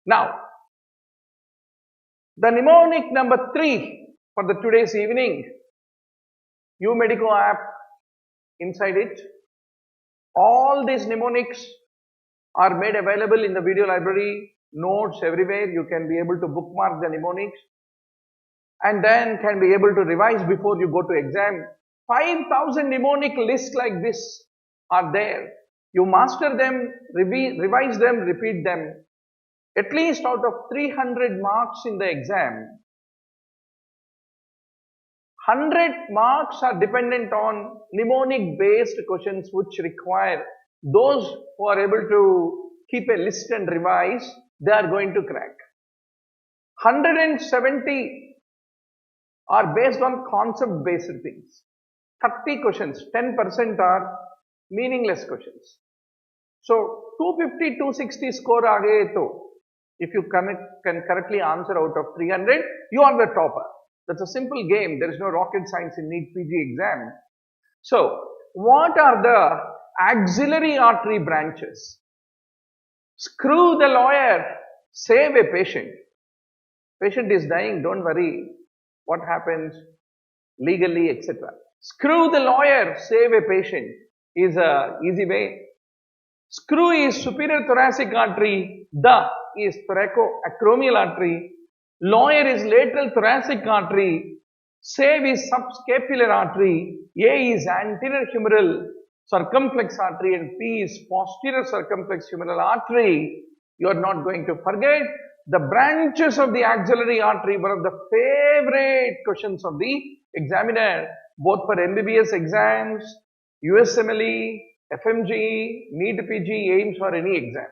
Now, the mnemonic number 3 for the today's evening, U-Medico app, inside it, all these mnemonics are made available in the video library, notes everywhere. You can be able to bookmark the mnemonics and then can be able to revise before you go to exam. 5,000 mnemonic lists like this are there. You master them, revise them, repeat them. At least out of 300 marks in the exam, 100 marks are dependent on mnemonic based questions which require those who are able to keep a list and revise, they are going to crack. 170 are based on concept based things. 30 questions, 10% are meaningless questions. So 250, 260 score aage to, if you can correctly answer out of 300, you are the topper. That's a simple game. There is no rocket science in NEET PG exam. So, what are the axillary artery branches? Screw the lawyer, save a patient. Patient is dying, don't worry. What happens legally, etc. Screw the lawyer, save a patient is a easy way. Screw is superior thoracic artery. The is thoracoacromial artery. Lawyer is lateral thoracic artery. Save is subscapular artery. A is anterior humeral circumflex artery and P is posterior circumflex humeral artery. You are not going to forget the branches of the axillary artery, one of the favorite questions of the examiner, both for MBBS exams, USMLE, FMGE, NEET PG, AIIMS or any exam.